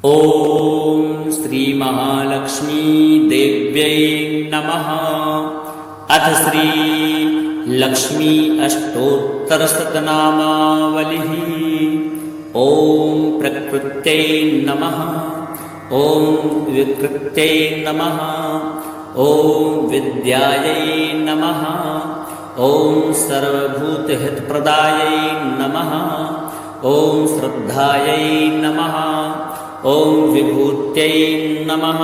ॐ श्री महालक्ष्मी देव्यै नमः। अथ श्री लक्ष्मी अष्टोत्तरशतनामावलिः। ॐ प्रकृत्यै नमः। ॐ विकृत्यै नमः। ॐ विद्यायै नमः। ॐ सर्वभूतहितप्रदायै नमः। ॐ श्रद्धायै नमः। ॐ विभूत्यै नमः।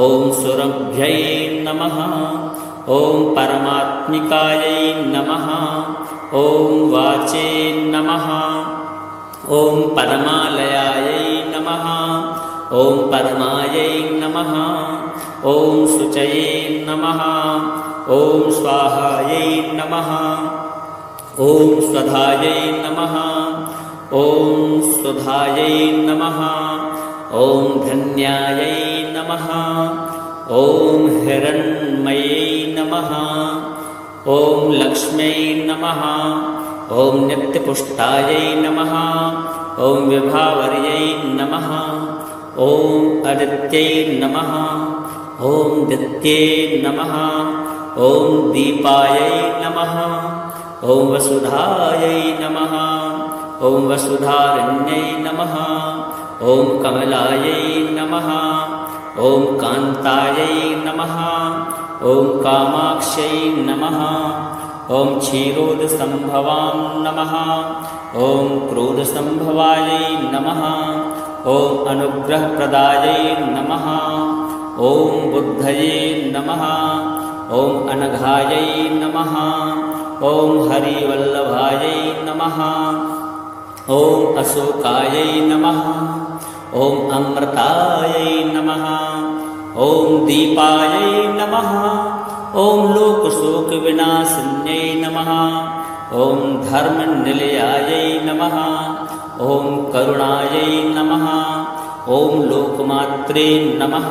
ॐ सुरभ्यै नमः। ॐ परमात्मिकायै नमः। ॐ वाचे नमः। ॐ परमालयायै नमः। ॐ परमायै नमः। ॐ शुचये नमः। ॐ स्वाहायै नमः। ॐ स्वधायै नमः। ॐ सुधायै नमः। ॐ धन्यायै नमः। ॐ हिरण्मयै नमः। ॐ लक्ष्म्यै नमः। ॐ नित्यपुष्टायै नमः। ॐ विभावर्यै नमः। ॐ अदित्यै नमः। ॐ दित्ये नमः। ॐ दीपायै नमः। ॐ वसुधायै नमः। ॐ वसुधारण्यै नमः। ॐ कमलायै नमः। ॐ कान्तायै नमः। ॐ कामाक्ष्यै नमः। ॐ क्षीरोदसम्भवां नमः। ॐ क्रोधसम्भवायै नमः। ॐ अनुग्रहप्रदायै नमः। ॐ बुद्धये नमः। ॐ अनघायै नमः। ॐ हरिवल्लभायै नमः। ॐ अशोकायै नमः। ॐ अमृतायै नमः। ॐ दीपायै नमः। ॐ लोकशोकविनाशिन्यै नमः। ॐ धर्मनिलयायै नमः। ॐ करुणायै नमः। ॐ लोकमात्रे नमः।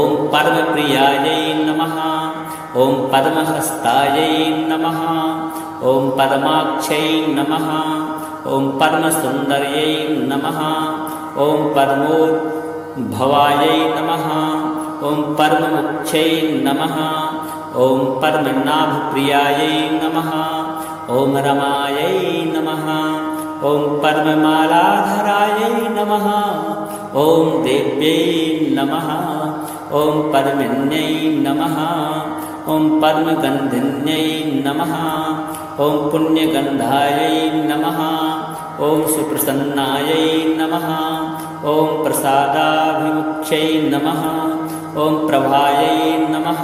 ॐ परमप्रियायै नमः। ॐ परमहस्तायै नमः। ॐ परमाक्षै नमः। ॐ परमसुन्दर्यै नमः। ॐ परमोद्भवायै नमः। ॐ परममुख्यै नमः। ॐ परमनाभप्रियायै नमः। ॐ रमायै नमः। ॐ परममालाधरायै नमः। ॐ देव्यै नमः। ॐ परमिन्यै नमः। ॐ परमगन्धिन्यै नमः। ॐ पुण्यगन्धायै नमः। ॐ सुप्रसन्नायै नमः। ॐ प्रसादाभिमुख्यै नमः। ॐ प्रभायै नमः।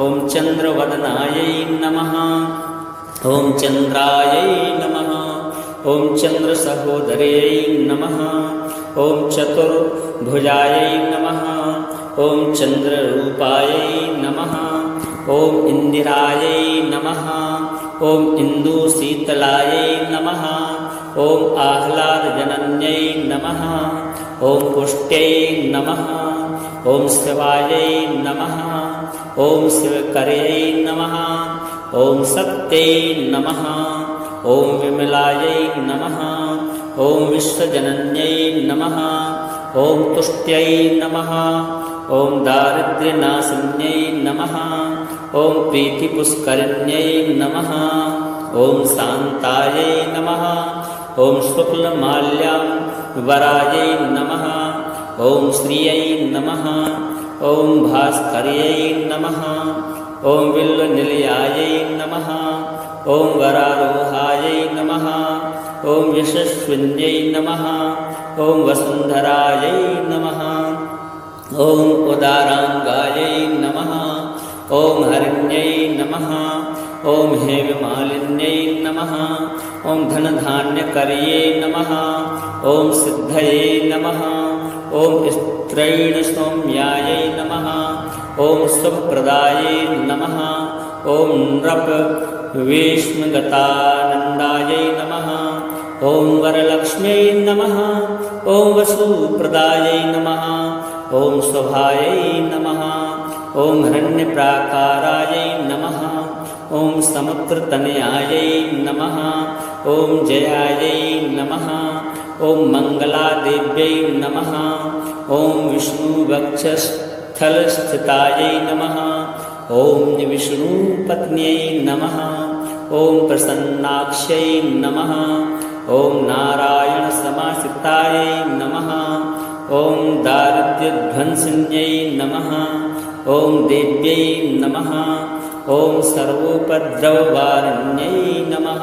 ॐ चन्द्रवदनायै नमः। ॐ चन्द्रायै नमः। ॐ चन्द्रसहोदर्यै नमः। ॐ चतुर्भुजायै नमः। ॐ चन्द्ररूपायै नमः। ॐ इन्दिरायै नमः। ॐ इन्दुशीतलायै नमः। ॐ आह्लादजनन्यै नमः। ॐ पुष्ट्यै नमः। ॐ शिवायै नमः। ॐ शिवकर्यै नमः। ॐ सत्यै नमः। ॐ विमलायै नमः। ॐ विश्वजनन्यै नमः। ॐ तुष्ट्यै नमः। ॐ दारिद्र्यनाशिन्यै नमः। ॐ प्रीतिपुष्करिण्यै नमः। ॐ शान्तायै नमः। ॐ शुक्लमाल्याम्बरायै नमः। ॐ श्रियै नमः। ॐ भास्कर्यै नमः। ॐ बिल्वनिलयायै नमः। ॐ वरारोहायै नमः। ॐ यशस्विन्यै नमः। ॐ वसुन्धरायै नमः। ॐ उदाराङ्गायै नमः। ॐ हरिण्यै नमः। ॐ हेममालिन्यै नमः। ॐ धनधान्यकर्ये नमः। ॐ सिद्धये नमः। ॐ स्त्रैणसौम्यायै नमः। ॐ शुभप्रदायै नमः। ॐ नृपवेश्मगतानन्दायै नमः। ॐ वरलक्ष्म्यै नमः। ॐ वसुप्रदायै नमः। ॐ शोभायै नमः। ॐ हिरण्यप्राकारायै नमः। ॐ समुद्रतनयायै नमः। ॐ जयायै नमः। ॐ मङ्गलादेव्यै नमः। ॐ विष्णुवक्षस्थलस्थितायै नमः। ॐ विष्णुपत्न्यै नमः। ॐ प्रसन्नाक्ष्यै नमः। ॐ नारायणसमाश्रितायै नमः। ॐ दारिद्र्यध्वंसिन्यै नमः। ॐ देव्यै नमः। ॐ सर्वोपद्रववारिण्यै नमः।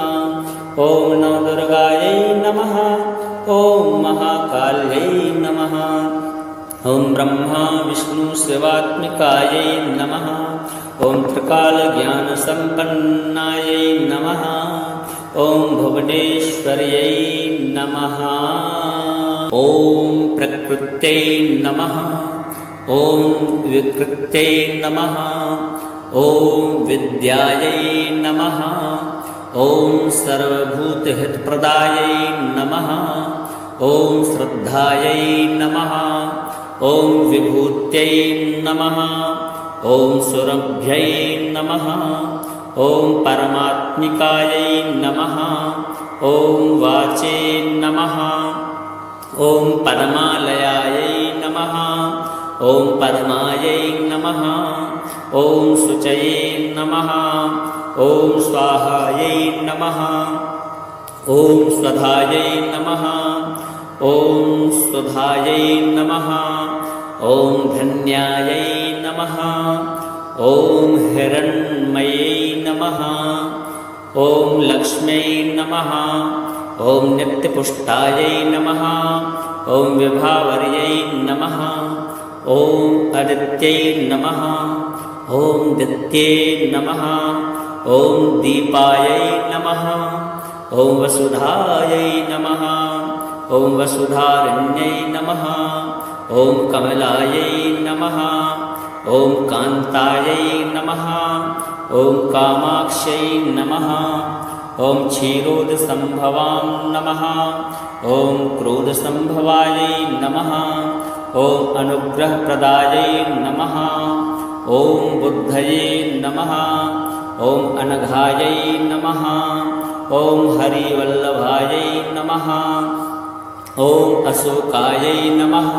ॐ नवदुर्गायै नमः। ॐ महाकाल्यै नमः। ॐ ब्रह्मा विष्णु शिवात्मिकायै नमः। ॐ त्रिकालज्ञानसम्पन्नायै नमः। ॐ भुवनेश्वर्यै नमः। ॐ प्रकृत्यै नमः। ॐ विकृत्यै नमः। ॐ विद्यायै नमः। ॐ सर्वभूतहितप्रदायै नमः। ॐ श्रद्धायै नमः। ॐ विभूत्यै नमः। ॐ सुरभ्यै नमः। ॐ परमात्मिकायै नमः। ॐ वाचे नमः। ॐ परमालयायै नमः। ॐ परमायै नमः। ॐ शुचये नमः। ॐ स्वाहायै नमः। ॐ स्वधायै नमः। ॐ स्वधायै नमः। ॐ धन्यायै नमः। ॐ हिरण्मयै नमः। ॐ लक्ष्म्यै नमः। ॐ नित्यपुष्टायै नमः। ॐ विभावर्यै नमः। ॐ अदित्यै नमः। ॐ दित्ये नमः। ॐ दीपायै नमः। ॐ वसुधायै नमः। ॐ वसुधारण्यै नमः। ॐ कमलायै नमः। ॐ कान्तायै नमः। ॐ कामाक्ष्यै नमः। ॐ क्षीरोदसम्भवां नमः। ॐ क्रोधसम्भवायै नमः। ॐ अनुग्रहप्रदायै नमः। ॐ बुद्धये नमः। ॐ अनघायै नमः। ॐ हरिवल्लभायै नमः। ॐ अशोकायै नमः।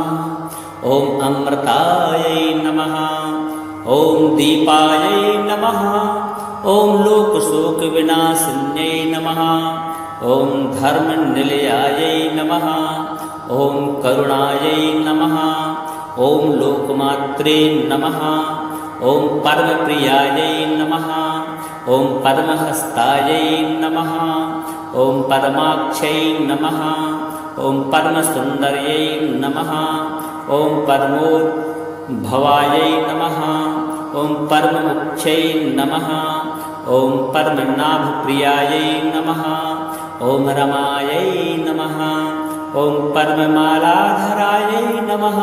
ॐ अमृतायै नमः। ॐ दीपायै नमः। ॐ लोकशोकविनाशिन्यै नमः। ॐ धर्मनिलयायै नमः। ॐ करुणायै नमः। ॐ लोकमात्रे नमः। ॐ परमप्रियायै नमः। ॐ परमहस्तायै नमः। ॐ परमाक्षै नमः। ॐ परमसुन्दर्यै नमः। ॐ परमोद्भवायै नमः। ॐ परममुख्यै नमः। ॐ परमनाभप्रियायै नमः। ॐ रमायै नमः। ॐ परममालाधरायै नमः।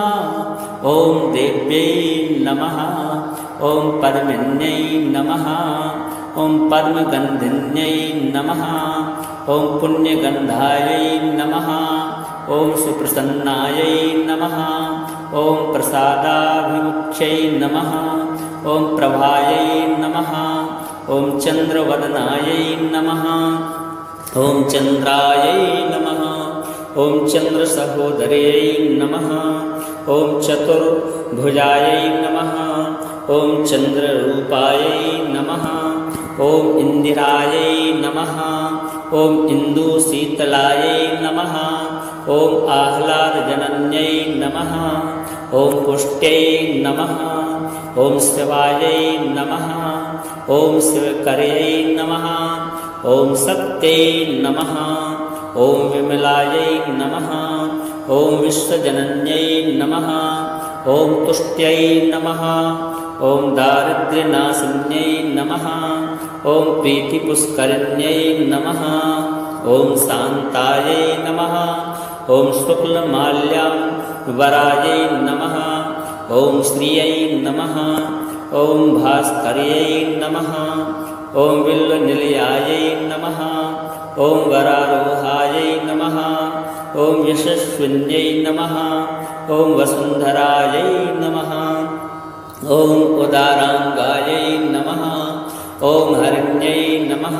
ॐ देव्यै नमः। ॐ परमिन्यै नमः। ॐ परमगन्धिन्यै नमः। ॐ पुण्यगन्धायै नमः। ॐ सुप्रसन्नायै नमः। ॐ प्रसादाभिमुख्यै नमः। ॐ प्रभायै नमः। ॐ चन्द्रवदनायै नमः। ॐ चन्द्रायै नमः। ॐ चन्द्रसहोदर्यै नमः। ॐ चतुर्भुजायै नमः। ॐ चन्द्ररूपायै नमः। ॐ इन्दिरायै नमः। ॐ इन्दुशीतलायै नमः। ॐ आह्लादजनन्यै नमः। ॐ पुष्ट्यै नमः। ॐ शिवायै नमः। ॐ शिवकर्यै नमः। ॐ शक्त्यै नमः। ॐ विमलायै नमः। ॐ विश्वजनन्यै नमः। ॐ तुष्ट्यै नमः। ॐ दारिद्र्यनाशिन्यै नमः। ॐ प्रीतिपुष्करिण्यै नमः। ॐ शान्तायै नमः। ॐ शुक्लमाल्याम्बरायै नमः। ॐ श्रियै नमः। ॐ भास्कर्यै नमः। ॐ बिल्वनिलयायै नमः। ॐ वरारोहायै नमः। ॐ यशस्विन्यै नमः। ॐ वसुन्धरायै नमः। ॐ उदाराङ्गायै नमः। ॐ हरिण्यै नमः।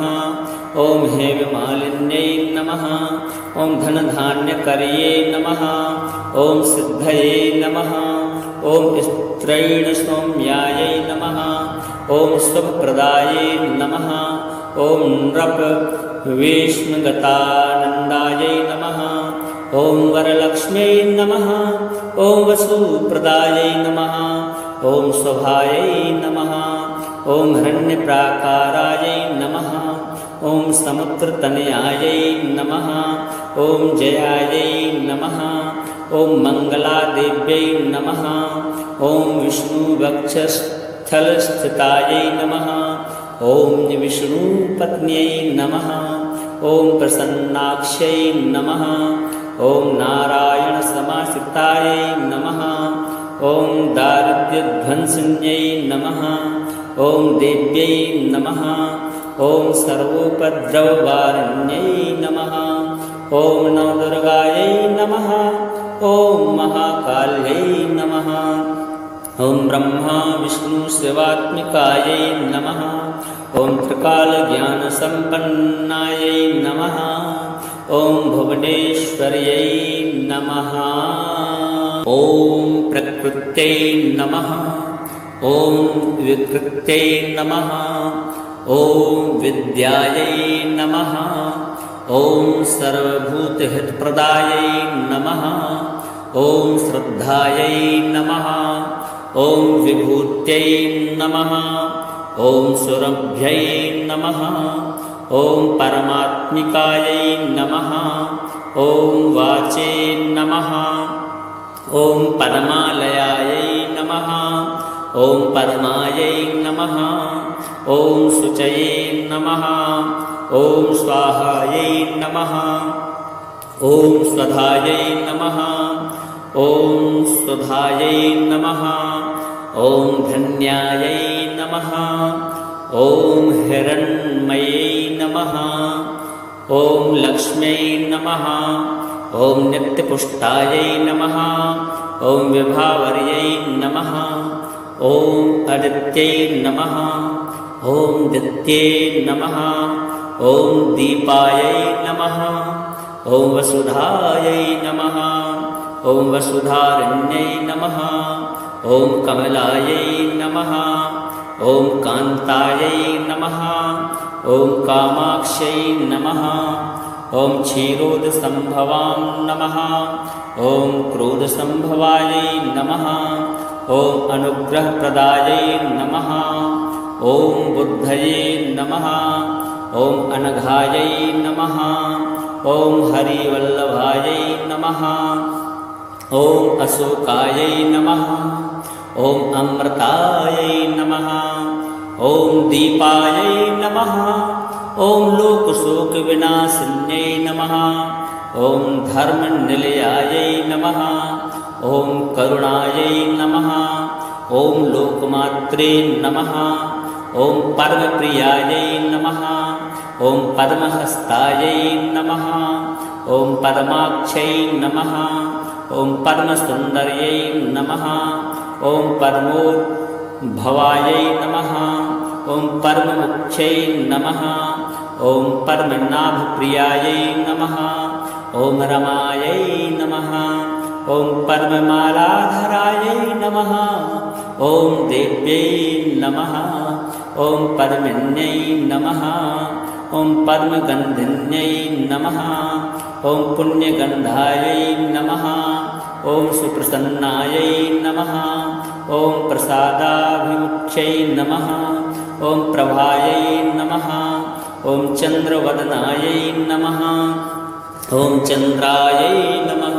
ॐ हेममालिन्यै नमः ॐ धनधान्यकर्ये नमः ॐ सिद्धये नमः ॐ स्त्रैणसौम्यायै नमः ॐ शुभप्रदायै नमः ॐ नृप विष्णुगतानन्दायै नमः ॐ वरलक्ष्म्यै नमः ॐ वसुप्रदायै नमः ॐ शोभायै नमः ॐ हिरण्यप्राकारायै नमः ॐ समुद्रतनयायै नमः ॐ जयायै नमः ॐ मङ्गलादेव्यै नमः ॐ विष्णुवक्षस्थलस्थितायै नमः ॐ विष्णुपत्न्यै नमः ॐ प्रसन्नाक्ष्यै नमः ॐ नारायणसमाश्रितायै नमः ॐ दारिद्र्यध्वंसिन्यै नमः ॐ देव्यै नमः ॐ सर्वोपद्रववारिण्यै नमः ॐ नवदुर्गायै नमः ॐ महाकाल्यै नमः ॐ ब्रह्मा विष्णुशिवात्मिकायै नमः ॐ त्रिकालज्ञानसम्पन्नायै नमः ॐ भुवनेश्वर्यै नमः ॐ प्रकृत्यै नमः ॐ विकृत्यै नमः ॐ विद्यायै नमः ॐ सर्वभूतहितप्रदायै नमः ॐ श्रद्धायै नमः ॐ विभूत्यै नमः ॐ सुरभ्यै नमः ॐ परमात्मिकायै नमः ॐ वाचे नमः ॐ परमालयायै नमः ॐ परमायै नमः ॐ शुचये नमः ॐ स्वाहायै नमः ॐ स्वधायै नमः ॐ स्वधायै नमः ॐ धन्यायै नमः ॐ हिरण्मयै नमः ॐ लक्ष्म्यै नमः ॐ नित्यपुष्टायै नमः ॐ विभावर्यै नमः ॐ अदित्यै नमः ॐ दित्ये नमः ॐ दीपायै नमः ॐ वसुधायै नमः ॐ वसुधारण्यै नमः ॐ कमलायै नमः ॐ कान्तायै नमः ॐ कामाक्ष्यै नमः ॐ क्षीरोदसम्भवां नमः ॐ क्रोधसम्भवायै नमः ॐ अनुग्रहप्रदायै नमः ॐ बुद्धये नमः ॐ अनघायै नमः ॐ हरिवल्लभायै नमः ॐ अशोकायै नमः ॐ अमृतायै नमः ॐ दीपायै नमः ॐ लोकशोकविनाशिन्यै नमः ॐ धर्मनिलयायै नमः ॐ करुणायै नमः ॐ लोकमात्रे नमः ॐ परमप्रियायै नमः ॐ परमहस्तायै नमः ॐ परमाक्षै नमः ॐ परमसुन्दर्यै नमः ॐ परमोद्भवायै नमः ॐ परममुख्यै नमः ॐ परमनाभप्रियायै नमः ॐ रमायै नमः ॐ परममालाधरायै नमः ॐ देव्यै नमः ॐ परमिन्यै नमः ॐ परमगन्धिन्यै नमः ॐ पुण्यगन्धायै नमः ॐ सुप्रसन्नायै नमः ॐ प्रसादाभिमुख्यै नमः ॐ प्रभायै नमः ॐ चन्द्रवदनायै नमः ॐ चन्द्रायै नमः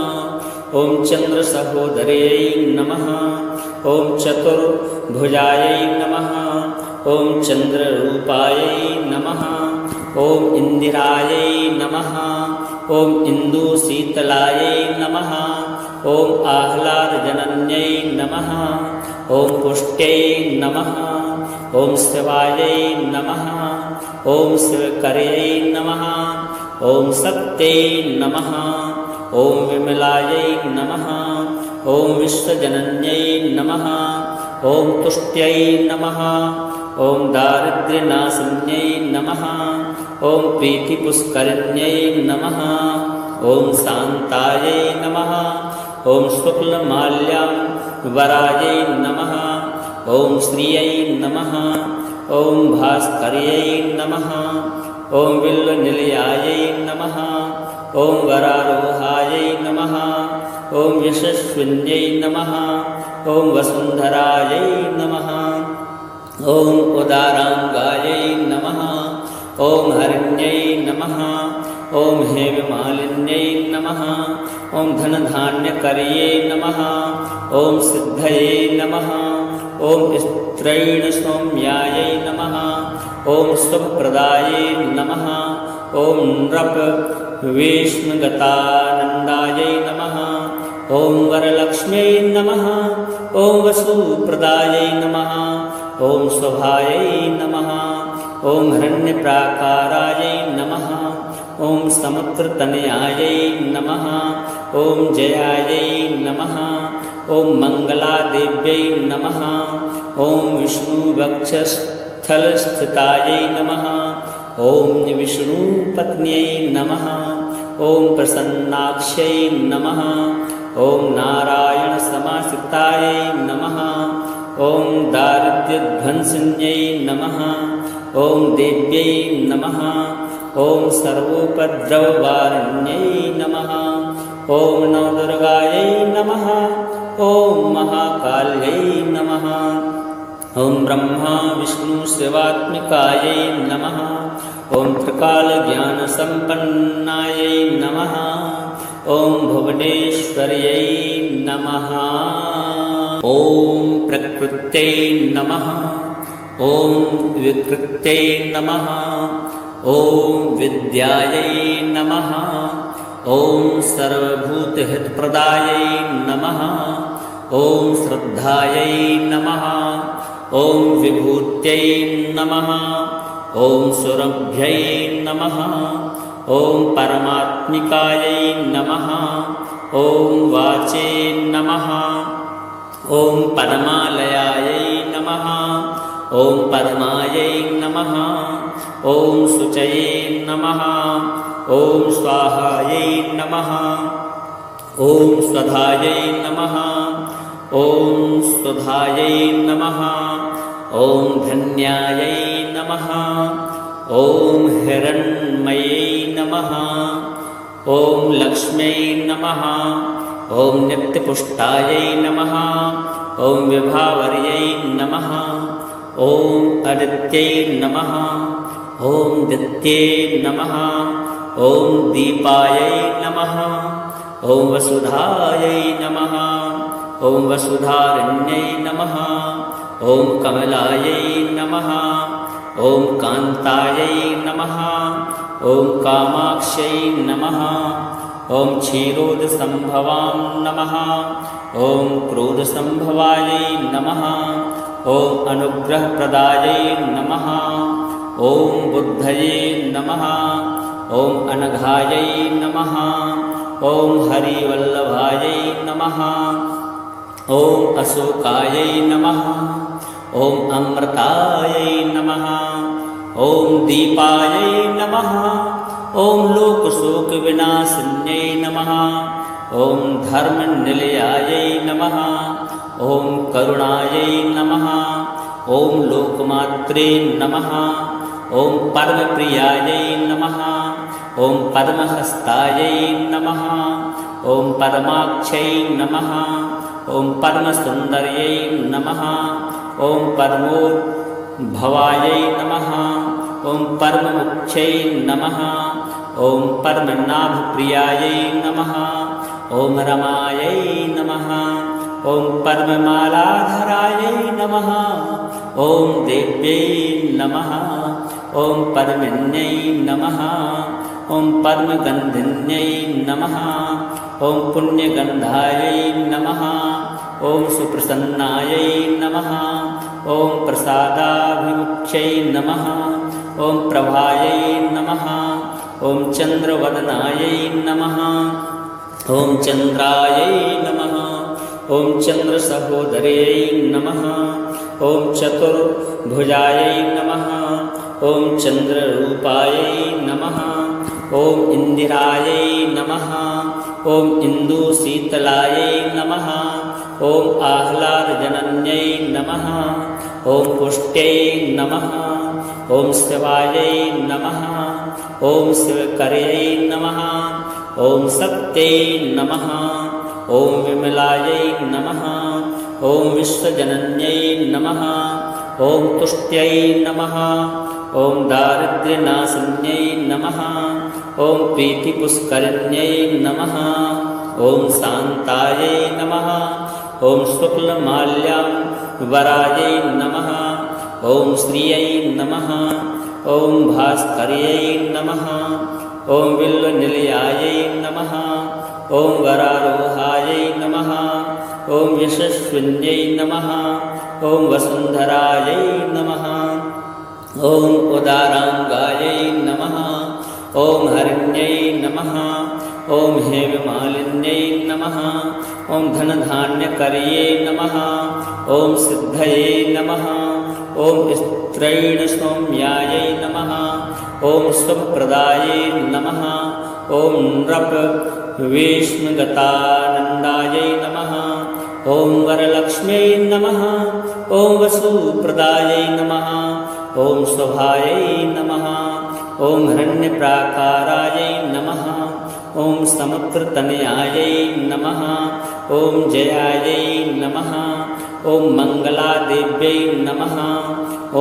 ॐ चन्द्रसहोदर्यै नमः ॐ चतुर्भुजायै नमः ॐ चन्द्ररूपायै नमः ॐ इन्दिरायै नमः ॐ इन्दुशीतलायै नमः ॐ आह्लादजनन्यै नमः ॐ पुष्ट्यै नमः ॐ शिवायै नमः ॐ शिवकर्यै नमः ॐ सत्यै नमः ॐ विमलायै नमः ॐ विश्वजनन्यै नमः ॐ तुष्ट्यै नमः ॐ दारिद्र्यनाशिन्यै नमः ॐ प्रीतिपुष्करिण्यै नमः ॐ शान्तायै नमः ॐ शुक्लमाल्याम्बरायै नमः ॐ श्रियै नमः ॐ भास्कर्यै नमः ॐ बिल्वनिलयायै नमः ॐ वरारोहायै नमः ॐ यशस्विन्यै नमः ॐ वसुन्धरायै नमः ॐ उदाराङ्गायै नमः ॐ हरिण्यै नमः ॐ हेममालिन्यै नमः ॐ धनधान्यकर्ये नमः ॐ सिद्धये नमः ॐ स्त्रैणसौम्यायै नमः ॐ शुभप्रदायै नमः ॐ नृपवेश्मगतानन्दायै नमः ॐ वरलक्ष्म्यै नमः ॐ वसुप्रदायै नमः ॐ शोभायै नमः ॐ हिरण्यप्राकारायै नमः ॐ समुद्रतनयायै नमः ॐ जयायै नमः ॐ मङ्गलादेव्यै नमः ॐ विष्णुवक्षस्थलस्थितायै नमः ॐ विष्णुपत्न्यै नमः ॐ प्रसन्नाक्ष्यै नमः ॐ नारायणसमाश्रितायै नमः ॐ दारिद्र्यध्वंसिन्यै नमः ॐ देव्यै नमः ॐ सर्वोपद्रववारिण्यै नमः ॐ नवदुर्गायै नमः ॐ महाकाल्यै नमः ॐ ब्रह्मा विष्णुशिवात्मिकायै नमः ॐ त्रिकालज्ञानसम्पन्नायै नमः ॐ भुवनेश्वर्यै नमः ॐ प्रकृत्यै नमः ॐ विकृत्यै नमः ॐ विद्यायै नमः ॐ सर्वभूतहितप्रदायै नमः ॐ श्रद्धायै नमः ॐ विभूत्यै नमः ॐ सुरभ्यै नमः ॐ परमात्मिकायै नमः ॐ वाचे नमः ॐ परमालयायै नमः ॐ परमायै नमः ॐ शुचये नमः ॐ स्वाहायै नमः ॐ स्वधायै नमः ॐ स्वधायै नमः ॐ धन्यायै नमः ॐ हिरण्मयै नमः ॐ लक्ष्म्यै नमः ॐ नित्यपुष्टायै नमः ॐ विभावर्यै नमः ॐ अदित्यै नमः ॐ दित्ये नमः ॐ दीपायै नमः ॐ वसुधायै नमः ॐ वसुधारण्यै नमः ॐ कमलायै नमः ॐ कान्तायै नमः ॐ कामाक्ष्यै नमः ॐ क्षीरोदसम्भवां नमः ॐ क्रोधसम्भवायै नमः ॐ अनुग्रहप्रदायै नमः ॐ बुद्धये नमः ॐ अनघायै नमः ॐ हरिवल्लभायै नमः ॐ अशोकायै नमः ॐ अमृतायै नमः ॐ दीपायै नमः ॐ लोकशोकविनाशिन्यै नमः ॐ धर्मनिलयायै नमः ॐ करुणायै नमः ॐ लोकमात्रे नमः ॐ परमप्रियायै नमः ॐ परमहस्तायै नमः ॐ परमाक्षै नमः ॐ परमसुन्दर्यै नमः ॐ परमोद्भवायै नमः ॐ परममुख्यै नमः ॐ परमनाभप्रियायै नमः ॐ रमायै नमः ॐ परममालाधरायै नमः ॐ देव्यै नमः ॐ परमिन्यै नमः ॐ परमगन्धिन्यै नमः ॐ पुण्यगन्धायै नमः ॐ सुप्रसन्नायै नमः ॐ प्रसादाभिमुख्यै नमः ॐ प्रभायै नमः ॐ चन्द्रवदनायै नमः ॐ चन्द्रायै नमः ॐ चन्द्रसहोदर्यै नमः ॐ चतुर्भुजायै नमः ॐ चन्द्ररूपायै नमः ॐ इन्दिरायै नमः ॐ इन्दुशीतलायै नमः ॐ आह्लादजनन्यै नमः ॐ पुष्ट्यै नमः ॐ शिवायै नमः ॐ शिवकर्यै नमः ॐ सत्यै नमः ॐ विमलायै नमः ॐ विश्वजनन्यै नमः ॐ तुष्ट्यै नमः ॐ दारिद्र्यनाशिन्यै नमः ॐ प्रीतिपुष्करिण्यै नमः ॐ शान्तायै नमः ॐ शुक्लमाल्याम्बरायै नमः ॐ श्रियै नमः ॐ भास्कर्यै नमः ॐ बिल्वनिलयायै नमः ॐ वरारोहायै नमः ॐ यशस्विन्यै नमः ॐ वसुन्धरायै नमः ॐ उदाराङ्गायै नमः ॐ हरिण्यै नमः ॐ हेममालिन्यै नमः ॐ धनधान्यकर्ये नमः ॐ सिद्धये नमः ॐ स्त्रैणसौम्यायै नमः ॐ शुभप्रदायै नमः ॐ नृपवेश्मगतानन्दायै नमः ॐ वरलक्ष्म्यै नमः ॐ वसुप्रदायै नमः ॐ शोभायै नमः ॐ हिरण्यप्राकारायै नमः ॐ समुद्रतनयायै नमः ॐ जयायै नमः ॐ मङ्गलादेव्यै नमः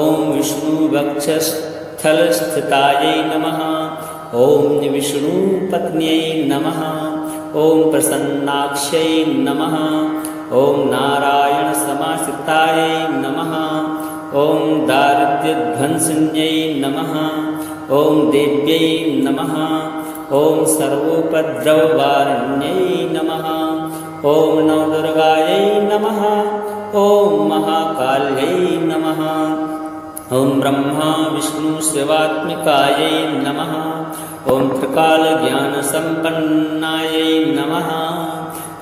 ॐ विष्णुवक्षस्थलस्थितायै नमः ॐ विष्णुपत्न्यै नमः ॐ प्रसन्नाक्ष्यै नमः ॐ नारायणसमाश्रितायै नमः ॐ दारिद्र्यध्वंसिन्यै नमः ॐ देव्यै नमः ॐ सर्वोपद्रववारिण्यै नमः ॐ नवदुर्गायै नमः ॐ महाकाल्यै नमः ॐ ब्रह्मा विष्णुशिवात्मिकायै नमः ॐ त्रिकालज्ञानसम्पन्नायै नमः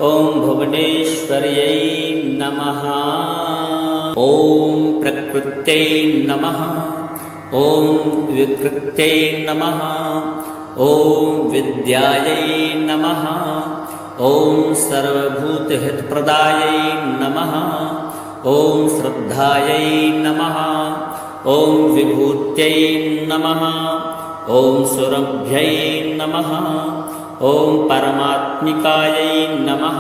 ॐ भुवनेश्वर्यै नमः ॐ प्रकृत्यै नमः ॐ विकृत्यै नमः ॐ विद्यायै नमः ॐ सर्वभूतहितप्रदायै नमः ॐ श्रद्धायै नमः ॐ विभूत्यै नमः ॐ सुरभ्यै नमः ॐ परमात्मिकायै नमः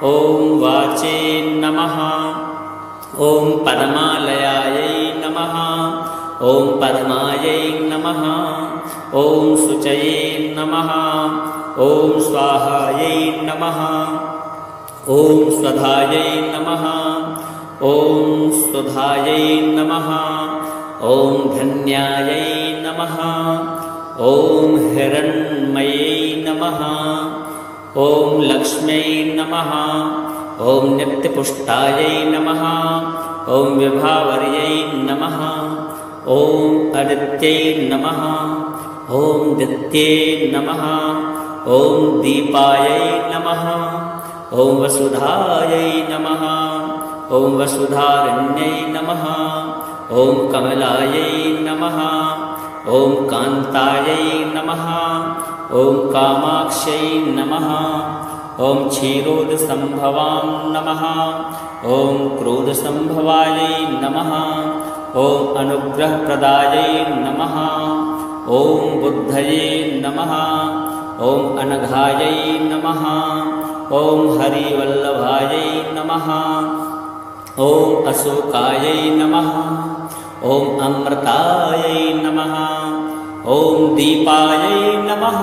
ॐ वाचे नमः ॐ पद्मालयायै नमः ॐ पद्मायै नमः ॐ शुचये नमः ॐ स्वाहायै नमः ॐ स्वधायै नमः ॐ स्वधायै नमः ॐ धन्यायै नमः ॐ हिरण्मयै नमः ॐ लक्ष्म्यै नमः ॐ नित्यपुष्टायै नमः ॐ विभावर्यै नमः ॐ अदित्यै नमः ॐ दित्ये नमः ॐ दीपायै नमः ॐ वसुधायै नमः ॐ वसुधारण्यै नमः ॐ कमलायै नमः ॐ कान्तायै नमः ॐ कामाक्ष्यै नमः ॐ क्षीरोदसम्भवां नमः ॐ क्रोधसम्भवायै नमः ॐ अनुग्रहप्रदायै नमः ॐ बुद्धये नमः ॐ अनघायै नमः ॐ हरिवल्लभायै नमः ॐ अशोकायै नमः ॐ अमृतायै नमः ॐ दीपायै नमः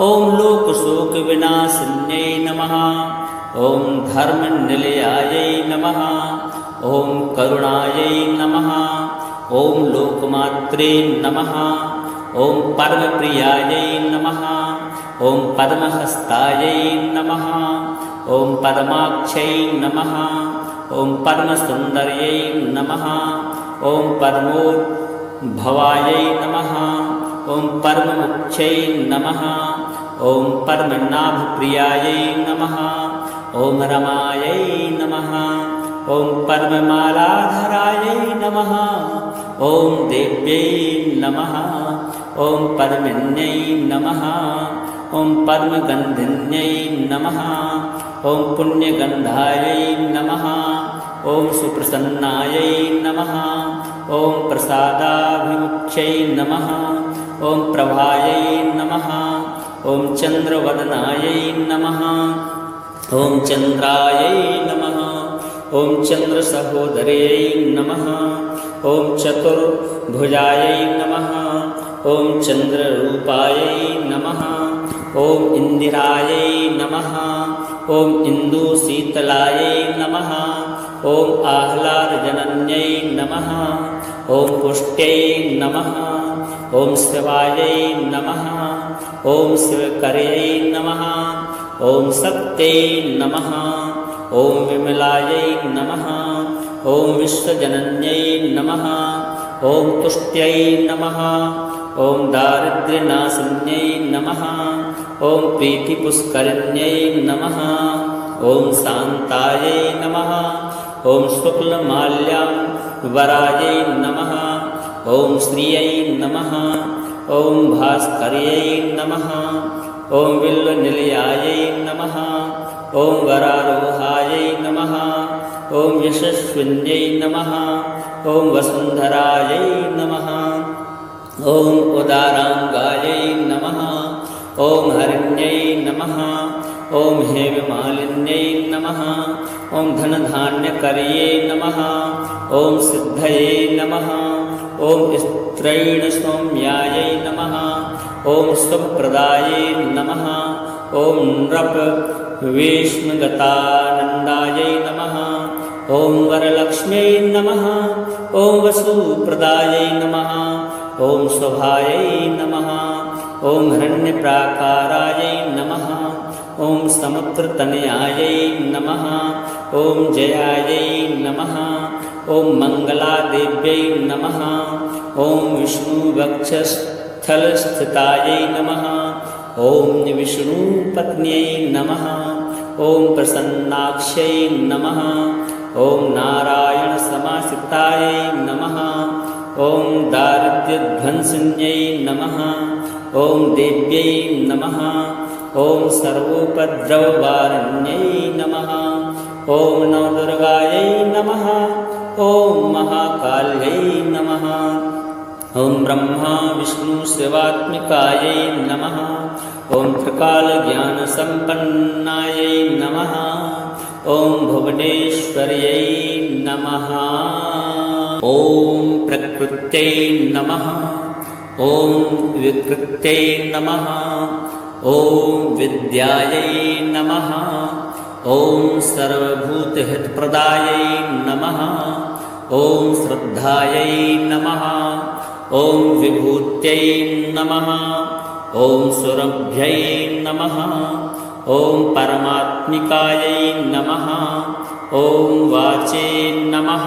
ॐ लोकशोकविनाशिन्यै नमः ॐ धर्मनिलयायै नमः ॐ करुणायै नमः ॐ लोकमात्रे नमः ॐ परमप्रियायै नमः ॐ पद्महस्तायै नमः ॐ पद्माक्षै नमः ॐ परमसुन्दर्यै नमः ॐ परमोद्भवायै नमः ॐ परममुख्यै नमः ॐ परमनाभप्रियायै नमः ॐ रमायै नमः ॐ परममालाधरायै नमः ॐ देव्यै नमः ॐ परमिन्यै नमः ॐ परमगन्धिन्यै नमः ॐ पुण्यगन्धायै नमः ॐ सुप्रसन्नायै नमः ॐ प्रसादाभिमुख्यै नमः ॐ प्रभायै नमः ॐ चन्द्रवदनायै नमः ॐ चन्द्रायै नमः ॐ चन्द्रसहोदर्यै नमः ॐ चतुर्भुजायै नमः ॐ चन्द्ररूपायै नमः ॐ इन्दिरायै नमः ॐ इन्दुशीतलायै नमः ॐ आह्लादजनन्यै नमः ॐ पुष्ट्यै नमः ॐ शिवायै नमः ॐ शिवकर्यै नमः ॐ सत्यै नमः ॐ विमलायै नमः ॐ विश्वजनन्यै नमः ॐ तुष्ट्यै नमः ॐ दारिद्र्यनाशिन्यै नमः ॐ प्रीतिपुष्करिण्यै नमः ॐ शान्तायै नमः ॐ शुक्लमाल्याम्बरायै नमः ॐ श्रियै नमः ॐ भास्कर्यै नमः ॐ बिल्वनिलयायै नमः ॐ वरारोहायै नमः ॐ यशस्विन्यै नमः ॐ वसुन्धरायै नमः ॐ उदाराङ्गायै नमः ॐ हरिण्यै नमः ॐ हेममालिन्यै नमः ॐ धनधान्यकर्यै नमः ॐ सिद्धये नमः ॐ स्त्रैणसौम्यायै नमः ॐ शुभप्रदायै नमः ॐ नृपवेश्मगतानन्दायै नमः ॐ वरलक्ष्म्यै नमः ॐ वसुप्रदायै नमः ॐ शोभायै नमः ॐ हिरण्यप्राकारायै नमः ॐ समुद्रतनयायै नमः ॐ जयायै नमः ॐ मङ्गलादेव्यै नमः ॐ विष्णुवक्षस्थलस्थितायै नमः ॐ विष्णुपत्न्यै नमः ॐ प्रसन्नाक्ष्यै नमः ॐ नारायणसमाश्रितायै नमः ॐ दारिद्र्यध्वंसिन्यै नमः ॐ देव्यै नमः ॐ सर्वोपद्रववारिण्यै नमः ॐ नवदुर्गायै नमः ॐ महाकाल्यै नमः ॐ ब्रह्मा विष्णुशिवात्मिकायै नमः ॐ त्रिकालज्ञानसम्पन्नायै नमः ॐ भुवनेश्वर्यै नमः ॐ प्रकृत्यै नमः ॐ विकृत्यै नमः ॐ विद्यायै नमः ॐ सर्वभूतहितप्रदायै नमः ॐ श्रद्धायै नमः ॐ विभूत्यै नमः ॐ सुरभ्यै नमः ॐ परमात्मिकायै नमः ॐ वाचे नमः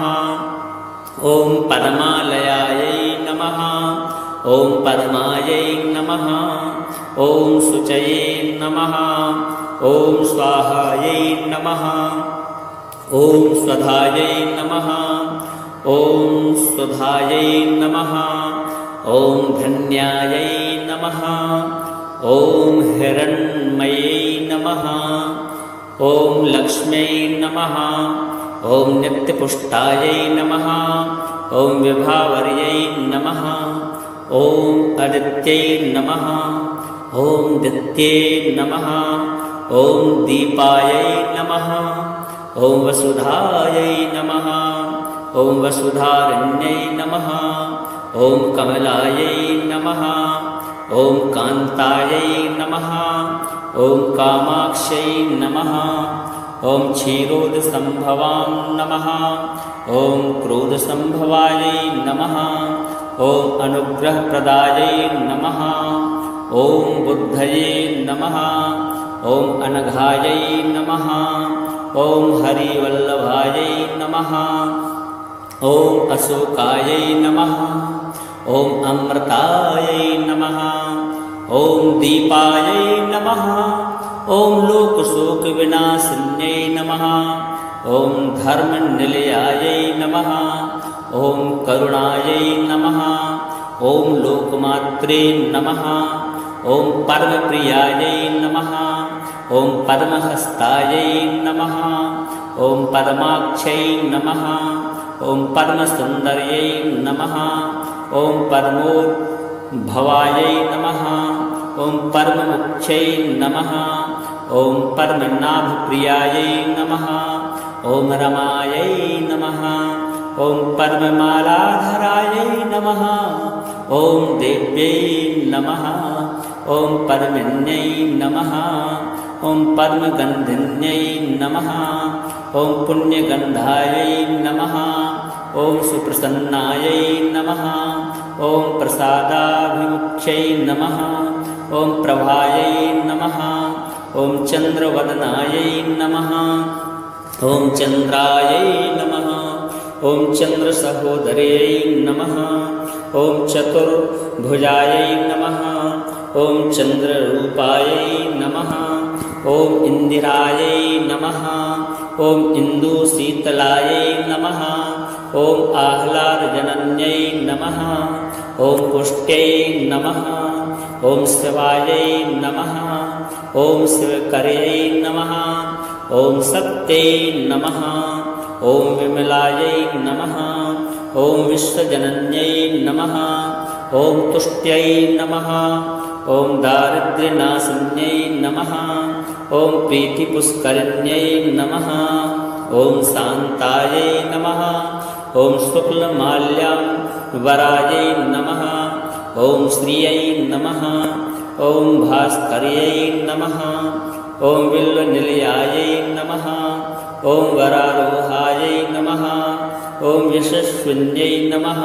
ॐ परमालयायै नमः ॐ पद्मायै नमः ॐ शुचये नमः ॐ स्वाहायै नमः ॐ स्वधायै नमः ॐ स्वधायै नमः ॐ धन्यायै नमः ॐ हिरण्मयै नमः ॐ लक्ष्म्यै नमः ॐ नित्यपुष्टायै नमः ॐ विभावर्यै नमः ॐ अदित्यै नमः ॐ दित्ये नमः ॐ दीपायै नमः ॐ वसुधायै नमः ॐ वसुधारण्यै नमः ॐ कमलायै नमः ॐ कान्तायै नमः ॐ कामाक्ष्यै नमः ॐ क्षीरोदसम्भवां नमः ॐ क्रोधसम्भवायै नमः ॐ अनुग्रहप्रदायै नमः ॐ बुद्धये नमः ॐ अनघायै नमः ॐ हरिवल्लभायै नमः ॐ अशोकायै नमः ॐ अमृतायै नमः ॐ दीपायै नमः ॐ लोकशोकविनाशिन्यै नमः ॐ धर्मनिलयायै नमः। ॐ करुणायै नमः। ॐ लोकमात्रे नमः। ॐ परमप्रियायै नमः। ॐ परमहस्तायै नमः। ॐ परमाक्षै नमः। ॐ परमसुन्दर्यै नमः। ॐ परमोद्भवायै नमः। ॐ परममुख्यै नमः। ॐ परमनाभप्रियायै नमः। ॐ रमायै नमः। ॐ परममालाधरायै नमः। ॐ देव्यै नमः। ॐ परमिन्यै नमः। ॐ परमगन्धिन्यै नमः। ॐ पुण्यगन्धायै नमः। ॐ सुप्रसन्नायै नमः। ॐ प्रसादाभिमुख्यै नमः। ॐ प्रभायै नमः। ॐ चन्द्रवदनायै नमः। ॐ चन्द्रायै नमः। ॐ चन्द्रसहोदर्यै नमः। ॐ चतुर्भुजायै नमः। ॐ चन्द्ररूपायै नमः। ॐ इन्दिरायै नमः। ॐ इन्दुशीतलायै नमः। ॐ आह्लादजनन्यै नमः। ॐ पुष्ट्यै नमः। ॐ शिवायै नमः। ॐ शिवकर्यै नमः। ॐ सत्यै नमः। ॐ विमलायै नमः। ॐ विश्वजनन्यै नमः। ॐ तुष्ट्यै नमः। ॐ दारिद्र्यनाशिन्यै नमः। ॐ प्रीतिपुष्करिण्यै नमः। ॐ शान्तायै नमः। ॐ शुक्लमाल्याम्बरायै नमः। ॐ श्रियै नमः। ॐ भास्कर्यै नमः। ॐ बिल्वनिलयायै नमः। ॐ वरारोहायै नमः। ॐ यशस्विन्यै नमः।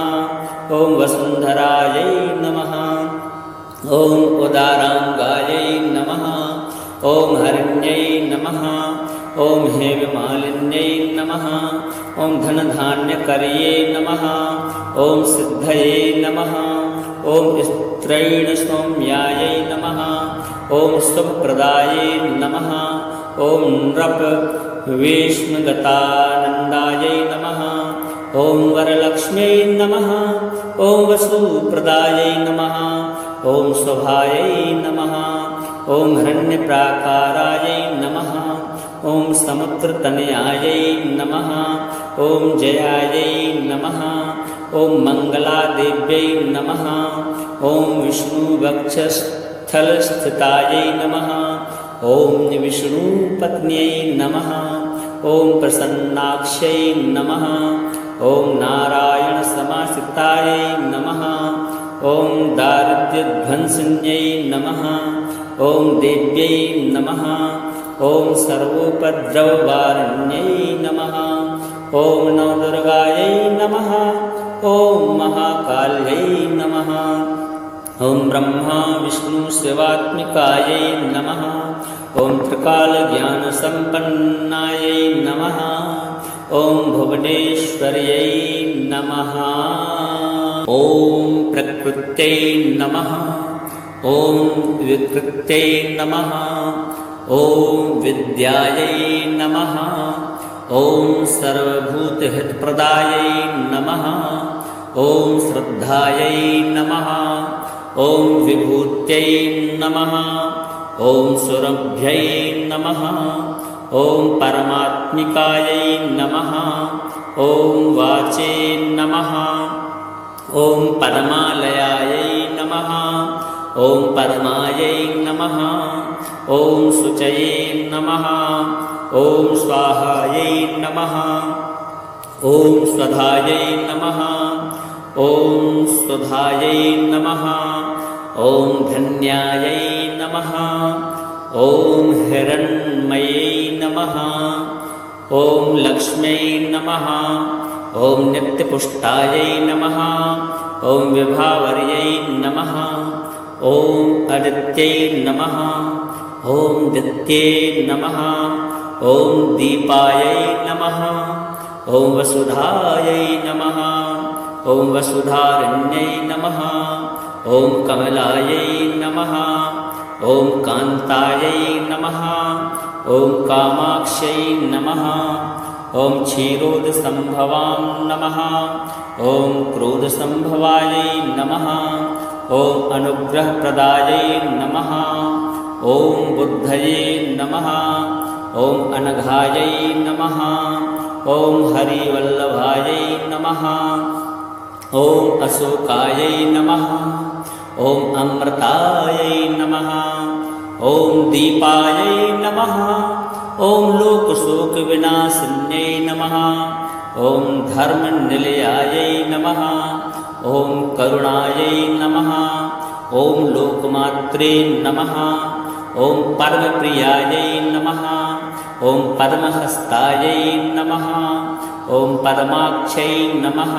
ॐ वसुन्धरायै नमः। ॐ उदाराङ्गायै नमः। ॐ हरिण्यै नमः। ॐ हेममालिन्यै नमः। ॐ धनधान्यकर्ये नमः। ॐ सिद्धये नमः। ॐ स्त्रैणसौम्यायै नमः। ॐ शुभप्रदायै नमः। ॐ नृपवेश्मगतानन्दायै नमः। ॐ वरलक्ष्म्यै नमः। ॐ वसुप्रदायै नमः। ॐ शोभायै नमः। ॐ हिरण्यप्राकारायै नमः। ॐ समुद्रतनयायै नमः। ॐ जयायै नमः। ॐ मङ्गलादेव्यै नमः। ॐ विष्णुवक्षस्थलस्थितायै नमः। ॐ विष्णुपत्न्यै नमः। ॐ प्रसन्नाक्ष्यै नमः। ॐ नारायणसमाश्रितायै नमः। ॐ दारिद्र्यध्वंसिन्यै नमः। ॐ देव्यै नमः। ॐ सर्वोपद्रववारिण्यै नमः। ॐ नवदुर्गायै नमः। ॐ महाकाल्यै नमः। ॐ ब्रह्मा विष्णुशिवात्मिकायै नमः। ॐ त्रिकालज्ञानसम्पन्नायै नमः। ॐ भुवनेश्वर्यै नमः। ॐ प्रकृत्यै नमः। ॐ विकृत्यै नमः। ॐ विद्यायै नमः। ॐ सर्वभूतहितप्रदायै नमः। ॐ श्रद्धायै नमः। ॐ विभूत्यै नमः। ॐ सुरभ्यै नमः। ॐ परमात्मिकायै नमः। ॐ वाचे नमः। ॐ परमालयायै नमः। ॐ परमायै नमः। ॐ शुचये नमः। ॐ स्वाहायै नमः। ॐ स्वधायै नमः। ॐ सुधायै नमः। ॐ धन्यायै नमः। ॐ हिरण्मयै नमः। ॐ लक्ष्म्यै नमः। ॐ नित्यपुष्टायै नमः। ॐ विभावर्यै नमः। ॐ अदित्यै नमः। ॐ दित्ये नमः। ॐ दीपायै नमः। ॐ वसुधायै नमः। ॐ वसुधारण्यै नमः। ॐ कमलायै नमः। ॐ कान्तायै नमः। ॐ कामाक्ष्यै नमः। ॐ क्षीरोदसम्भवां नमः। ॐ क्रोधसम्भवायै नमः। ॐ अनुग्रहप्रदायै नमः। ॐ बुद्धये नमः। ॐ अनघायै नमः। ॐ हरिवल्लभायै नमः। ॐ अशोकायै नमः। ॐ अमृतायै नमः। ॐ दीपायै नमः। ॐ लोकशोकविनाशिन्यै नमः। ॐ धर्मनिलयायै नमः। ॐ करुणायै नमः। ॐ लोकमात्रे नमः। ॐ परमप्रियायै नमः। ॐ परमहस्तायै नमः। ॐ परमाक्षै नमः।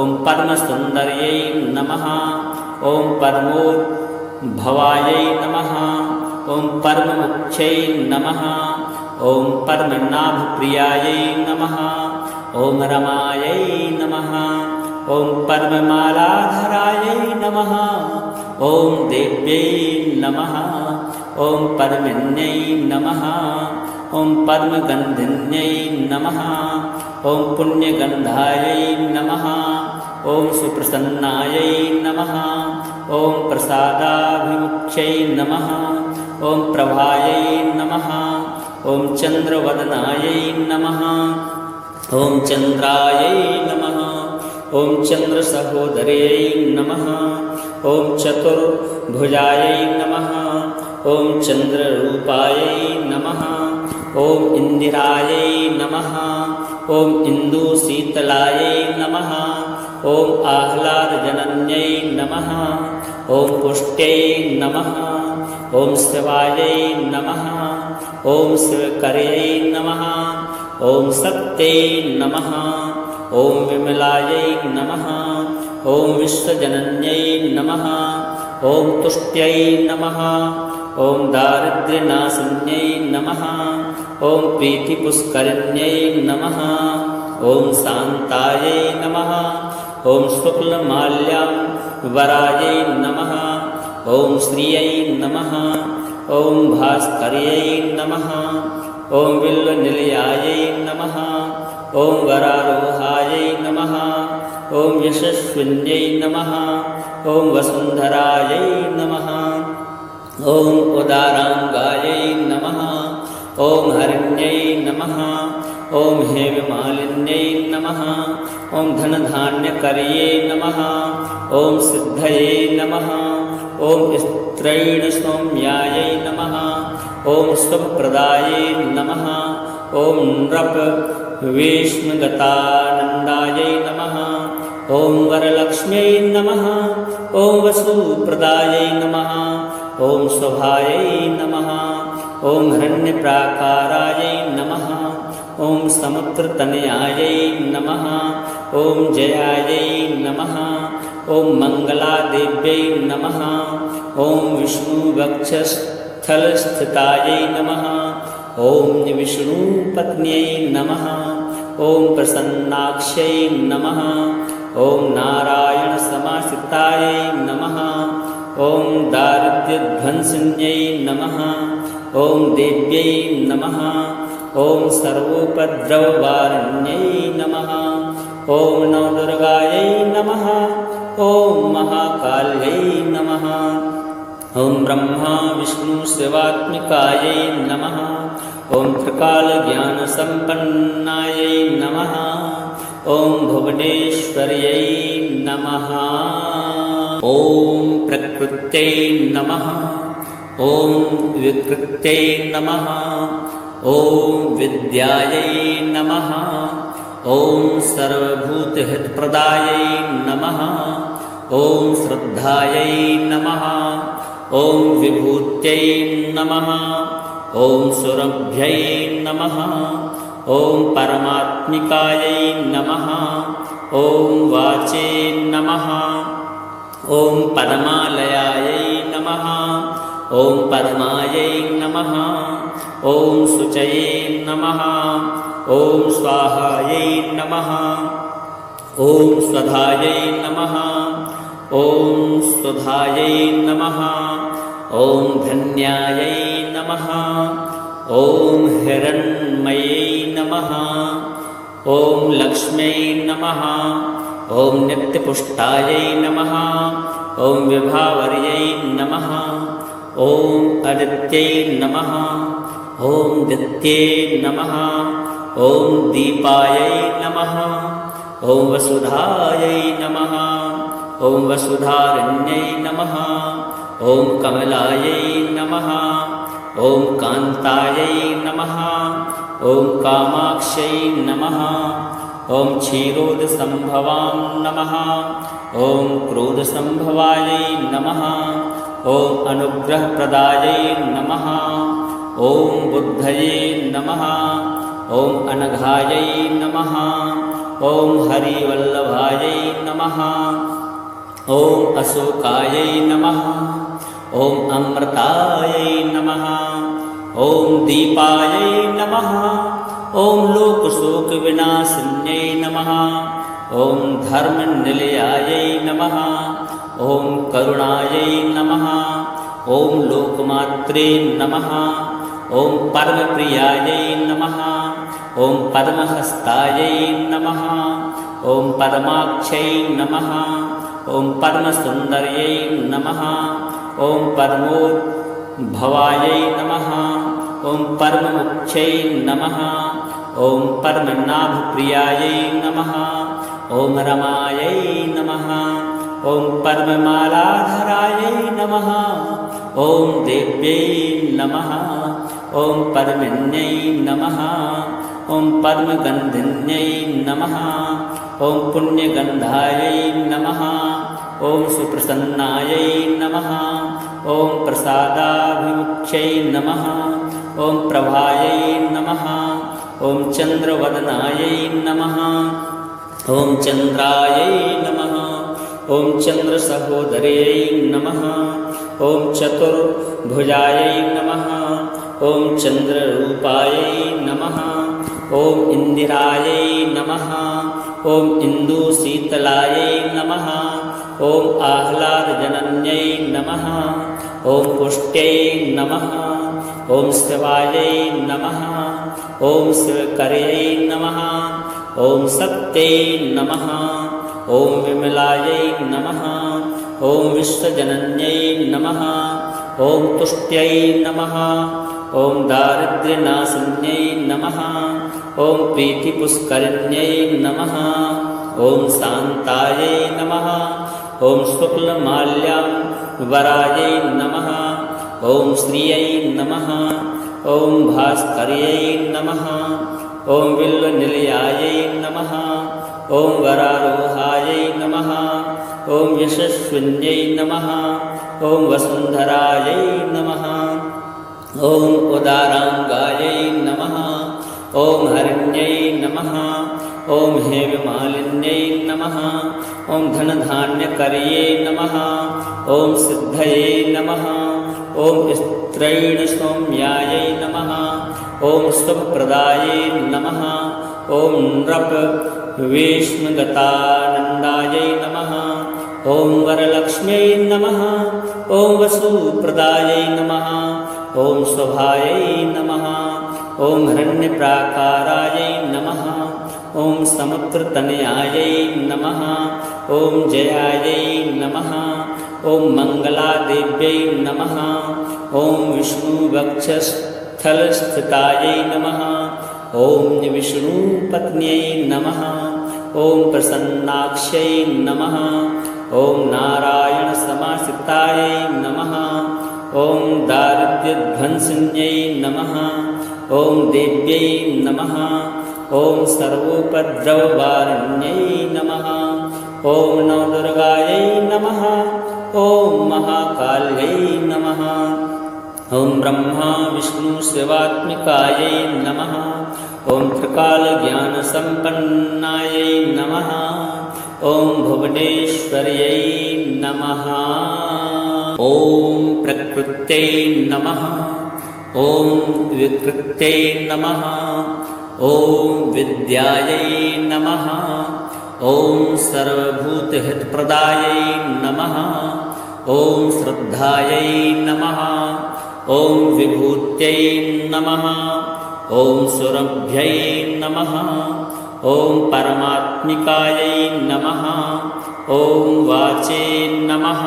ॐ परमसुन्दर्यै नमः। ॐ परमोद्भवायै नमः। ॐ परममुख्यै नमः। ॐ परमनाभप्रियायै नमः। ॐ रमायै नमः। ॐ परममालाधरायै नमः। ॐ देव्यै नमः। ॐ परमिन्यै नमः। ॐ परमगन्धिन्यै नमः। ॐ पुण्यगन्धायै नमः। ॐ सुप्रसन्नायै नमः। ॐ प्रसादाभिमुख्यै नमः। ॐ प्रभायै नमः। ॐ चन्द्रवदनायै नमः। ॐ चन्द्रायै नमः। ॐ चन्द्रसहोदर्यै नमः। ॐ चतुर्भुजायै नमः। ॐ चन्द्ररूपायै नमः। ॐ इन्दिरायै नमः। ॐ इन्दुशीतलायै नमः। ॐ आह्लादजनन्यै नमः। ॐ पुष्ट्यै नमः। ॐ शिवायै नमः। ॐ शिवकर्यै नमः। ॐ शक्त्यै नमः। ॐ विमलायै नमः। ॐ विश्वजनन्यै नमः। ॐ तुष्ट्यै नमः। ॐ दारिद्र्यनाशिन्यै नमः। ॐ प्रीतिपुष्करिण्यै नमः। ॐ शान्तायै नमः। ॐ शुक्लमाल्याम्बरायै नमः। ॐ श्रियै नमः। ॐ भास्कर्यै नमः। ॐ बिल्वनिलयायै नमः। ॐ वरारोहायै नमः। ॐ यशस्विन्यै नमः। ॐ वसुन्धरायै नमः। ॐ उदाराङ्गायै नमः। ॐ हरिण्यै नमः। ॐ हेममालिन्यै नमः। ॐ धनधान्यकर्ये नमः। ॐ सिद्धये नमः। ॐ स्त्रैणसौम्यायै नमः। ॐ शुभप्रदायै नमः। ॐ नृपवेश्मगतानन्दायै नमः। ॐ वरलक्ष्म्यै नमः। ॐ वसुप्रदायै नमः। ॐ शोभायै नमः। ॐ हिरण्यप्राकारायै नमः। ॐ समुद्रतनयायै नमः। ॐ जयायै नमः। ॐ मङ्गलादेव्यै नमः। ॐ विष्णुवक्षस्थलस्थितायै नमः। ॐ विष्णुपत्न्यै नमः। ॐ प्रसन्नाक्ष्यै नमः। ॐ नारायणसमाश्रितायै नमः। ॐ दारिद्र्यध्वंसिन्यै नमः। ॐ देव्यै नमः। ॐ सर्वोपद्रववारिण्यै नमः। ॐ नवदुर्गायै नमः। ॐ महाकाल्यै नमः। ॐ ब्रह्मा विष्णुशिवात्मिकायै नमः। ॐ त्रिकालज्ञानसम्पन्नायै नमः। ॐ भुवनेश्वर्यै नमः। ॐ प्रकृत्यै नमः। ॐ विकृत्यै नमः। ॐ विद्यायै नमः। ॐ सर्वभूतहितप्रदायै नमः। ॐ श्रद्धायै नमः। ॐ विभूत्यै नमः। ॐ सुरभ्यै नमः। ॐ परमात्मिकायै नमः। ॐ वाचे नमः। ॐ पद्मालयायै नमः। ॐ पद्मायै नमः। ॐ शुचये नमः। ॐ स्वाहायै नमः। ॐ स्वधायै नमः। ॐ सुधायै नमः। ॐ धन्यायै नमः। ॐ हिरण्मयै नमः। ॐ लक्ष्म्यै नमः। ॐ नित्यपुष्टायै नमः। ॐ विभावर्यै नमः। ॐ अदित्यै नमः। ॐ दित्ये नमः। ॐ दीपायै नमः। ॐ वसुधायै नमः। ॐ वसुधारण्यै नमः। ॐ कमलायै नमः। ॐ कान्तायै नमः। ॐ कामाक्ष्यै नमः। ॐ क्षीरोदसम्भवां नमः। ॐ क्रोधसम्भवायै नमः। ॐ अनुग्रहप्रदायै नमः। ॐ बुद्धये नमः। ॐ अनघायै नमः। ॐ हरिवल्लभायै नमः। ॐ अशोकायै नमः। ॐ अमृतायै नमः। ॐ दीपायै नमः। ॐ लोकशोकविनाशिन्यै नमः। ॐ धर्मनिलयायै नमः। ॐ करुणायै नमः। ॐ लोकमात्रे नमः। ॐ परमप्रियायै नमः। ॐ पद्महस्तायै नमः। ॐ पद्माक्षै नमः। ॐ परमसुन्दर्यै नमः। ॐ परमोद्भवायै नमः। ॐ परममुख्यै नमः। ॐ परमनाभप्रियायै नमः। ॐ रमायै नमः। ॐ परममालाधरायै नमः। ॐ देव्यै नमः। ॐ परमिन्यै नमः। ॐ परमगन्धिन्यै नमः। ॐ पुण्यगन्धायै नमः। ॐ सुप्रसन्नायै नमः। ॐ प्रसादाभिमुख्यै नमः। ॐ प्रभायै नमः। ॐ चन्द्रवदनायै नमः। ॐ चन्द्रायै नमः। ॐ चन्द्रसहोदर्यै नमः। ॐ चतुर्भुजायै नमः। ॐ चन्द्ररूपायै नमः। ॐ इन्दिरायै नमः। ॐ इन्दुशीतलायै नमः। ॐ आह्लादजनन्यै नमः। ॐ पुष्ट्यै नमः। ॐ शिवायै नमः। ॐ शिवकर्यै नमः। ॐ सत्यै नमः। ॐ विमलायै नमः। ॐ विश्वजनन्यै नमः। ॐ तुष्ट्यै नमः। ॐ दारिद्र्यनाशिन्यै नमः। ॐ प्रीतिपुष्करिण्यै नमः। ॐ शान्तायै नमः। ॐ शुक्लमाल्याम्बरायै नमः। ॐ श्रियै नमः। ॐ भास्कर्यै नमः। ॐ बिल्वनिलयायै नमः। ॐ वरारोहायै नमः। ॐ यशस्विन्यै नमः। ॐ वसुन्धरायै नमः। ॐ उदाराङ्गायै नमः। ॐ हरिण्यै नमः। ॐ हेममालिन्यै नमः। ॐ धनधान्यकर्ये नमः। ॐ सिद्धये नमः। ॐ स्त्रैणसौम्यायै नमः। ॐ शुभप्रदायै नमः। ॐ नृपवेश्मगतानन्दायै नमः। ॐ वरलक्ष्म्यै नमः। ॐ वसुप्रदायै नमः। ॐ शोभायै नमः। ॐ हिरण्यप्राकारायै नमः। ॐ समुद्रतनयायै नमः। ॐ जयायै नमः। ॐ मङ्गलादेव्यै नमः। ॐ विष्णुवक्षस्थलस्थितायै नमः। ॐ विष्णुपत्न्यै नमः। ॐ प्रसन्नाक्ष्यै नमः। ॐ नारायणसमाश्रितायै नमः। ॐ दारिद्र्यध्वंसिन्यै नमः। ॐ देव्यै नमः। ॐ सर्वोपद्रववारिण्यै नमः। ॐ नवदुर्गायै नमः। ॐ महाकाल्यै नमः। ॐ ब्रह्मा विष्णुशिवात्मिकायै नमः। ॐ त्रिकालज्ञानसम्पन्नायै नमः। ॐ भुवनेश्वर्यै नमः। ॐ प्रकृत्यै नमः। ॐ विकृत्यै नमः। ॐ विद्यायै नमः। ॐ सर्वभूतहितप्रदायै नमः। ॐ श्रद्धायै नमः। ॐ विभूत्यै नमः। ॐ सुरभ्यै नमः। ॐ परमात्मिकायै नमः ॐ वाचे नमः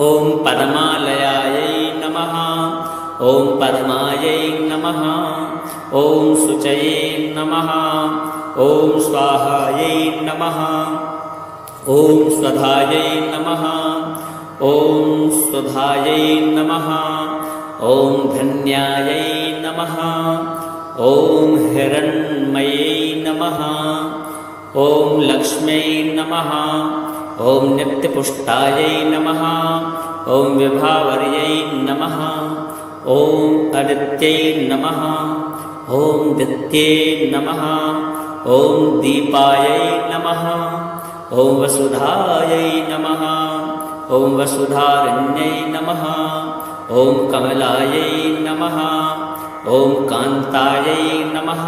ॐ पद्मालयायै नमः ॐ पद्मायै नमः ॐ शुचये नमः ॐ स्वाहायै नमः ॐ स्वधायै नमः ॐ स्वधायै नमः ॐ धन्यायै नमः ॐ हिरण्मयै नमः ॐ लक्ष्म्यै नमः ॐ नित्यपुष्टायै नमः ॐ विभावर्यै नमः ॐ अदित्यै नमः ॐ दित्ये नमः ॐ दीपायै नमः ॐ वसुधायै नमः ॐ वसुधारण्यै नमः ॐ कमलायै नमः ॐ कान्तायै नमः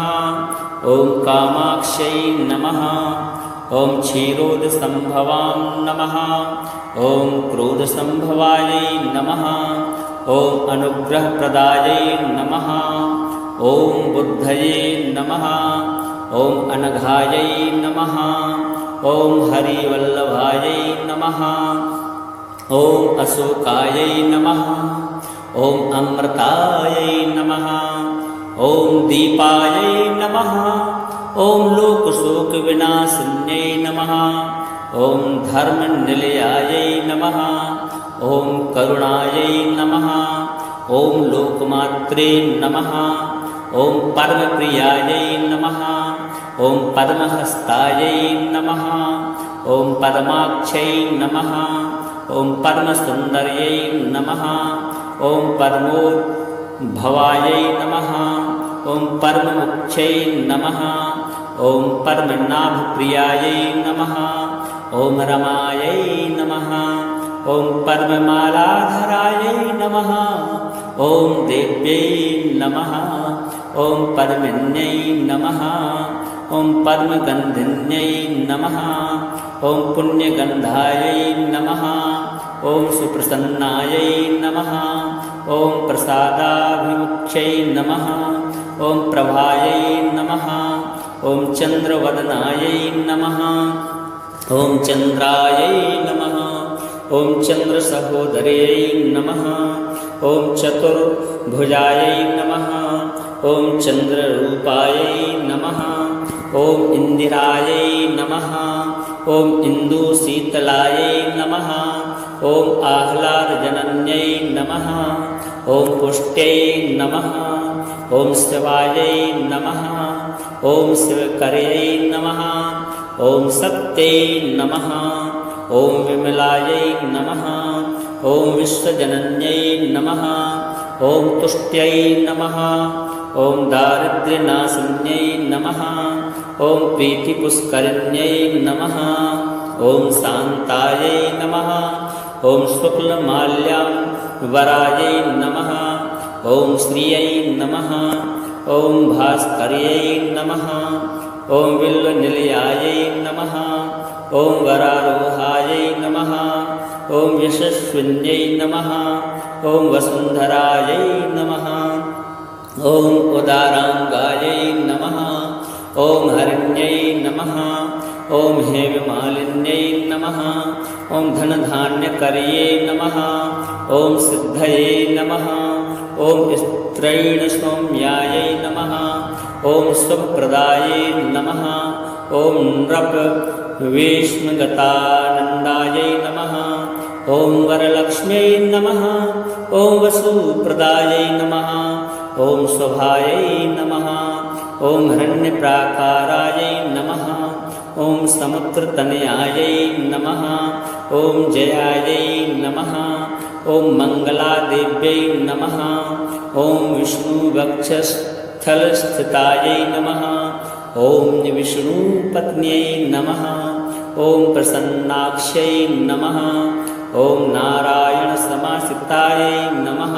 ॐ कामाक्ष्यै नमः ॐ क्षीरोदसम्भवां नमः ॐ क्रोधसम्भवायै नमः ॐ अनुग्रहप्रदायै नमः ॐ बुद्धये नमः ॐ अनघायै नमः ॐ हरिवल्लभायै नमः ॐ अशोकायै नमः ॐ अमृतायै नमः ॐ दीपायै नमः ॐ लोकशोकविनाशिन्यै नमः ॐ धर्मनिलयायै नमः ॐ करुणायै नमः ॐ लोकमात्रे नमः ॐ परमप्रियायै नमः ॐ पद्महस्तायै नमः ॐ पद्माक्षै नमः ॐ परमसुन्दर्यै नमः ॐ परमोद्भवायै नमः ॐ परममुख्यै नमः ॐ परमनाभप्रियायै नमः ॐ रमायै नमः ॐ परममालाधरायै नमः ॐ देव्यै नमः ॐ परमिन्यै नमः ॐ परमगन्धिन्यै नमः ॐ पुण्यगन्धायै नमः ॐ सुप्रसन्नायै नमः ॐ प्रसादाभिमुख्यै नमः ॐ प्रभायै नमः ॐ चन्द्रवदनायै नमः ॐ चन्द्रायै नमः ॐ चन्द्रसहोदर्यै नमः ॐ चतुर्भुजायै नमः ॐ चन्द्ररूपायै नमः ॐ इन्दिरायै नमः ॐ इन्दुशीतलायै नमः ॐ आह्लादजनन्यै नमः ॐ पुष्ट्यै नमः ॐ शिवायै नमः ॐ शिवकर्यै नमः ॐ सत्यै नमः ॐ विमलायै नमः ॐ विश्वजनन्यै नमः ॐ तुष्ट्यै नमः ॐ दारिद्र्यनाशिन्यै नमः ॐ प्रीतिपुष्करिण्यै नमः ॐ शान्तायै नमः ॐ शुक्लमाल्याम्बरायै नमः ॐ श्रियै नमः ॐ भास्कर्यै नमः ॐ बिल्वनिलयायै नमः ॐ वरारोहायै नमः ॐ यशस्विन्यै नमः ॐ वसुन्धरायै नमः ॐ उदाराङ्गायै नमः ॐ हरिण्यै नमः ॐ हेममालिन्यै नमः ॐ धनधान्यकर्ये नमः ॐ सिद्धये नमः ॐ स्त्रैणसौम्यायै नमः ॐ शुभप्रदायै नमः ॐ नृपवेश्मगतानन्दायै नमः ॐ वरलक्ष्म्यै नमः ॐ वसुप्रदायै नमः ॐ शोभायै नमः ॐ हिरण्यप्राकारायै नमः ॐ समुद्रतनयायै नमः ॐ जयायै नमः ॐ मङ्गलादेव्यै नमः ॐ विष्णुवक्षस्थलस्थितायै नमः ॐ विष्णुपत्न्यै नमः ॐ प्रसन्नाक्ष्यै नमः ॐ नारायणसमासितायै नमः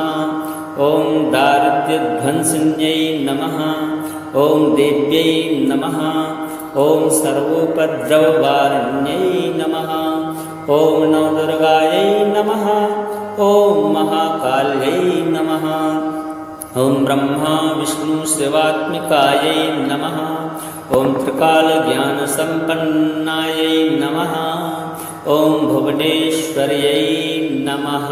ॐ दारिद्र्यध्वंसिन्यै नमः ॐ देव्यै नमः ॐ सर्वोपद्रववारिण्यै नमः ॐ नवदुर्गायै नमः ॐ महाकाल्यै नमः ॐ ब्रह्मा विष्णु शिवात्मिकायै नमः ॐ त्रिकालज्ञानसम्पन्नायै नमः ॐ भुवनेश्वर्यै नमः।